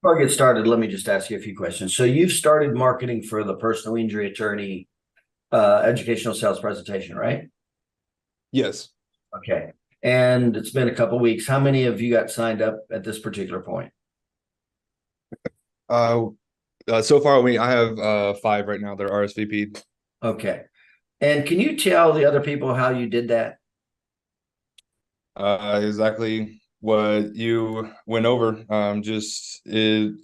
Before I get started, let me just ask you a few questions. So you've started marketing for the personal injury attorney educational sales presentation, right? Yes. Okay. And it's been a couple of weeks. How many of you got signed up at this particular point? Uh, so far I have five right now. They're RSVP'd. Okay. And can you tell the other people how you did that? Exactly what you went over. Just within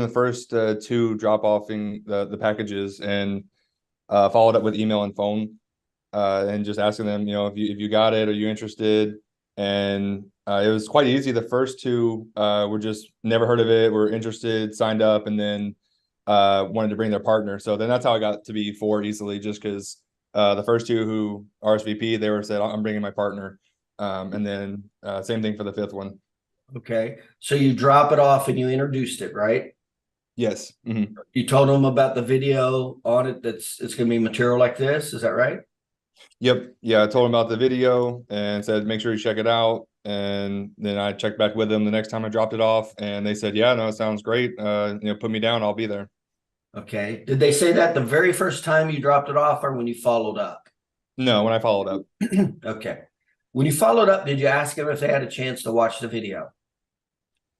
the first two drop offing the packages and followed up with email and phone and just asking them, if you got it, are you interested? And it was quite easy. The first two were just never heard of it, were interested, signed up, and then wanted to bring their partner. So then that's how I got to be four easily, just because the first two who RSVP, they were said, I'm bringing my partner. And then same thing for the fifth one. Okay. So you drop it off and you introduced it, right? Yes. Mm-hmm. You told them about the video on it that's it's going to be material like this. Is that right? Yep. Yeah. I told him about the video and said, make sure you check it out. And then I checked back with them the next time I dropped it off. And they said, yeah, no, it sounds great. Put me down. I'll be there. Okay. Did they say that the very first time you dropped it off or when you followed up? No, when I followed up. Okay. When you followed up, did you ask them if they had a chance to watch the video?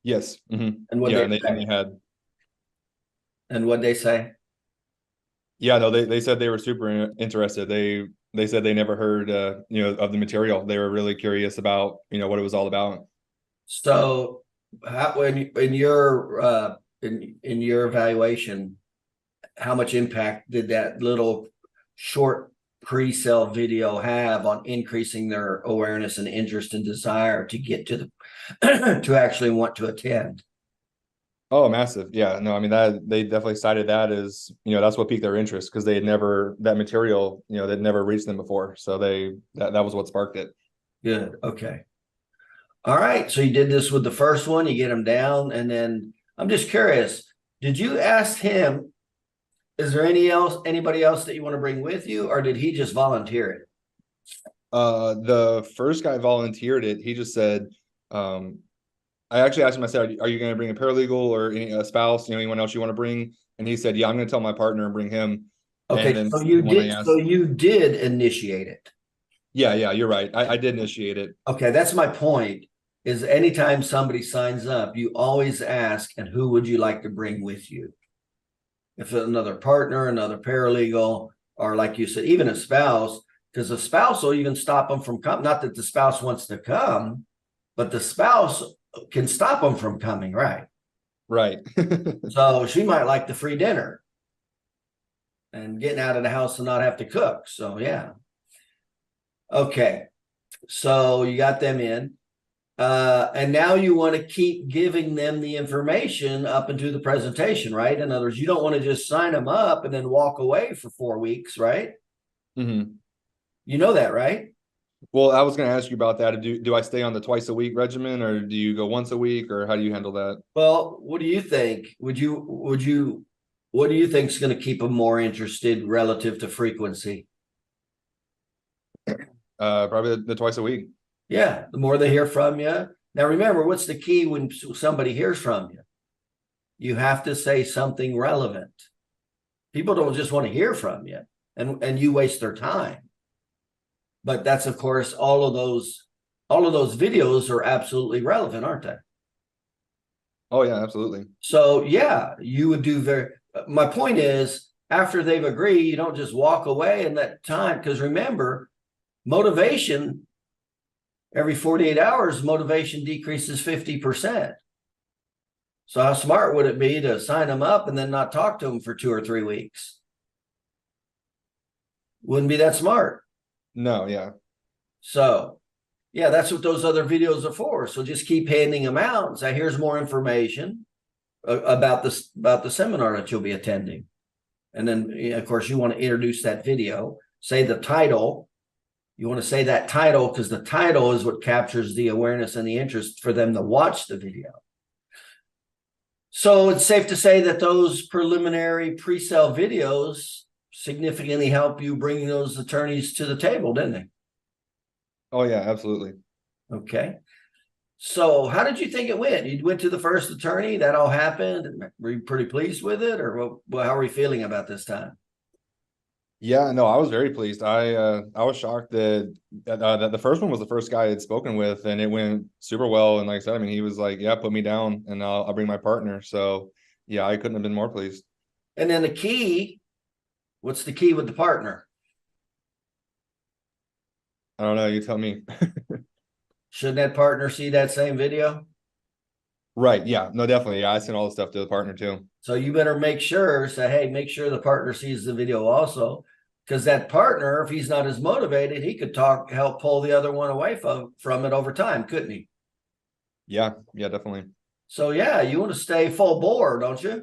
Yes. Mm-hmm. And what Yeah. they And they say? had, And what they say? yeah, no, they said they were super interested. They said they never heard, of the material. They were really curious about, what it was all about. So, in your in your evaluation, how much impact did that little short pre-sale video have on increasing their awareness and interest and desire to get to the to actually want to attend? Oh, massive. Yeah. No, I mean that they definitely cited that as, that's what piqued their interest because they had never that material, that never reached them before. So that was what sparked it. Good. Okay. All right. So you did this with the first one, you get them down, and then I'm just curious, did you ask him, is there anybody else that you want to bring with you, or did he just volunteer it? The first guy volunteered it. He just said, I actually asked him, I said, are you going to bring a paralegal or a spouse, anyone else you want to bring? And he said, yeah, I'm going to tell my partner and bring him. And Okay, then so you when I did so asked, you did initiate it. yeah, you're right. I did initiate it. Okay, that's my point. Is anytime somebody signs up, you always ask, and who would you like to bring with you? If another partner, another paralegal, or like you said, even a spouse, because a spouse will even stop them from coming. Not that the spouse wants to come, but the spouse can stop them from coming, right? Right. So she might like the free dinner and getting out of the house and not have to cook. So yeah. Okay. So you got them in. And now you want to keep giving them the information up into the presentation, right? In other words, you don't want to just sign them up and then walk away for 4 weeks, right? Hmm. You know that, right? Well, I was going to ask you about that. Do I stay on the twice a week regimen or do you go once a week or how do you handle that? Well, what do you think? What do you think is going to keep them more interested relative to frequency? Probably the twice a week. Yeah, the more they hear from you. Now, remember, what's the key when somebody hears from you? You have to say something relevant. People don't just want to hear from you, and you waste their time. But that's, of course, all of those videos are absolutely relevant, aren't they? Oh yeah, absolutely. So yeah, you would do very. My point is, after they've agreed, you don't just walk away in that time, because remember, motivation every 48 hours, motivation decreases 50%. So how smart would it be to sign them up and then not talk to them for 2 or 3 weeks? Wouldn't be that smart. No, yeah. So yeah, that's what those other videos are for. So just keep handing them out and say, here's more information about the seminar that you'll be attending. And then, of course, you want to introduce that video, say the title. You want to say that title because the title is what captures the awareness and the interest for them to watch the video. So it's safe to say that those preliminary pre-sale videos significantly help you bring those attorneys to the table, didn't they? Oh yeah, absolutely. Okay. So how did you think it went? You went to the first attorney, that all happened. Were you pretty pleased with it, or how are we feeling about this time? Yeah, no, I was very pleased. I was shocked that the first one was the first guy I had spoken with, and it went super well. And like I said, I mean, he was like, "Yeah, put me down, and I'll bring my partner." So yeah, I couldn't have been more pleased. And then the key, what's the key with the partner? I don't know. You tell me. Shouldn't that partner see that same video? Right. Yeah. No, definitely. Yeah, I sent all the stuff to the partner too. So you better make sure, say, hey, make sure the partner sees the video also. Because that partner, if he's not as motivated, he could help pull the other one away from it over time, couldn't he? Yeah. Yeah, definitely. So yeah, you want to stay full bore, don't you?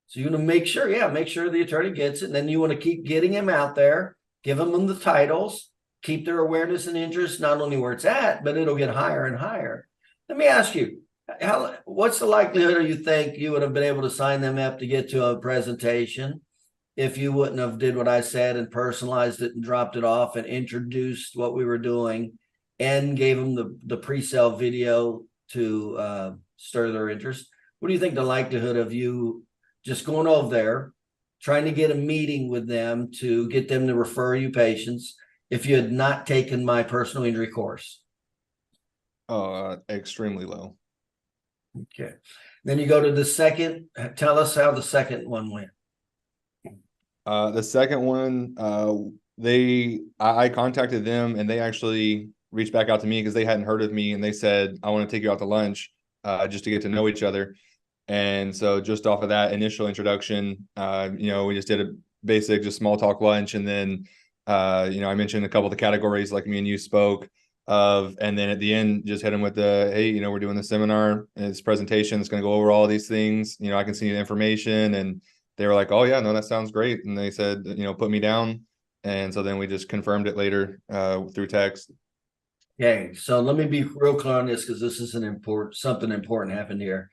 So you want to make sure, yeah, make sure the attorney gets it. And then you want to keep getting him out there, give them the titles, keep their awareness and interest not only where it's at, but it'll get higher and higher. Let me ask you, what's the likelihood you think you would have been able to sign them up to get to a presentation if you wouldn't have did what I said and personalized it and dropped it off and introduced what we were doing and gave them the pre-sale video to stir their interest? What do you think the likelihood of you just going over there, trying to get a meeting with them to get them to refer you patients if you had not taken my personal injury course? Extremely low. Okay. Then you go to the second. Tell us how the second one went. The second one, I contacted them and they actually reached back out to me because they hadn't heard of me and they said, I want to take you out to lunch, just to get to know each other. And so just off of that initial introduction, we just did a basic, just small talk lunch. And then, I mentioned a couple of the categories like me and you spoke of, and then at the end, just hit them with hey, we're doing the seminar and this presentation. It's going to go over all these things. I can see the information, and they were like, oh yeah, no, that sounds great. And they said, put me down. And so then we just confirmed it later, through text. Okay, so let me be real clear on this because this is something important happened here.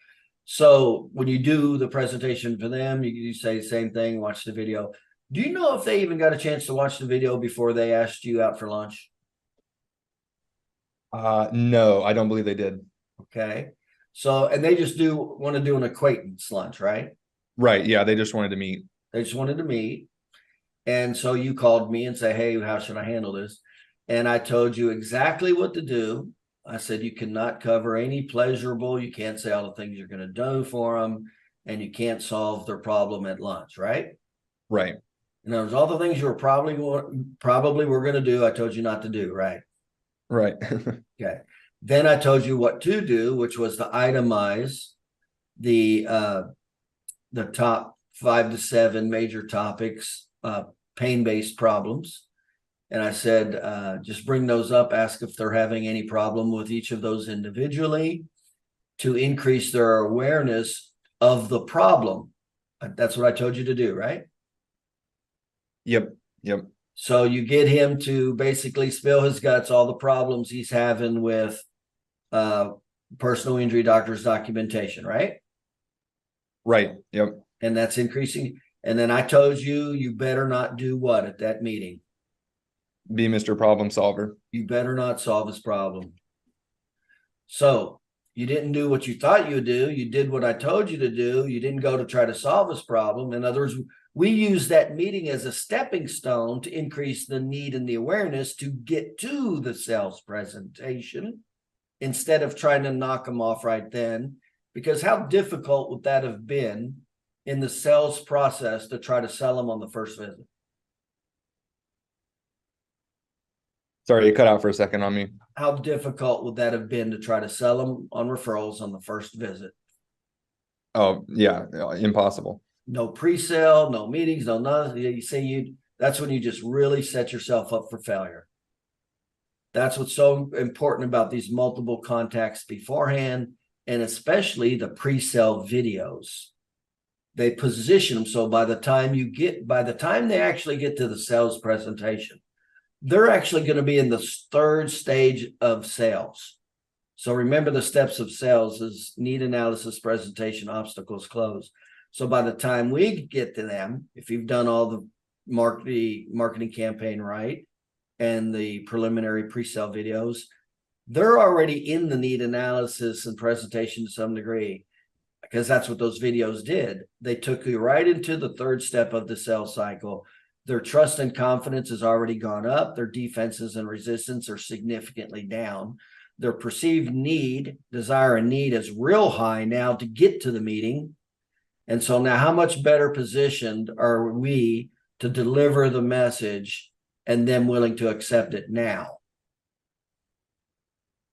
So when you do the presentation for them, you say the same thing, watch the video. Do you know if they even got a chance to watch the video before they asked you out for lunch? No, I don't believe they did. Okay. So, and they just want to do an acquaintance lunch, right? Right. Yeah. They just wanted to meet. They just wanted to meet. And so you called me and say, hey, how should I handle this? And I told you exactly what to do. I said, you cannot cover any pleasurable. You can't say all the things you're going to do for them. And you can't solve their problem at lunch, right? Right. And there was all the things you were probably were going to do. I told you not to do, right? Right. Okay. Then I told you what to do, which was to itemize the top 5 to 7 major topics, pain-based problems. And I said, just bring those up, ask if they're having any problem with each of those individually to increase their awareness of the problem. That's what I told you to do, right? Yep. Yep. So you get him to basically spill his guts, all the problems he's having with personal injury doctor's documentation, right? Right. Yep. And that's increasing. And then I told you, you better not do what at that meeting? Be Mr. Problem Solver. You better not solve his problem. So you didn't do what you thought you would do. You did what I told you to do. You didn't go to try to solve his problem. In other words, we use that meeting as a stepping stone to increase the need and the awareness to get to the sales presentation instead of trying to knock them off right then. Because how difficult would that have been in the sales process to try to sell them on the first visit? Sorry, you cut out for a second on me. How difficult would that have been to try to sell them on referrals on the first visit? Oh, yeah. Impossible. No pre-sale, no meetings, no nothing. You see, that's when you just really set yourself up for failure. That's what's so important about these multiple contacts beforehand, and especially the pre-sale videos. They position them so by the time they actually get to the sales presentation, they're actually going to be in the third stage of sales. So remember, the steps of sales is need analysis, presentation, obstacles, close. So by the time we get to them, if you've done all the marketing campaign right and the preliminary pre-sale videos, they're already in the need analysis and presentation to some degree, because that's what those videos did. They took you right into the third step of the sales cycle. Their trust and confidence has already gone up. Their defenses and resistance are significantly down. Their perceived need, desire, and need is real high now to get to the meeting. And so now how much better positioned are we to deliver the message and them willing to accept it now?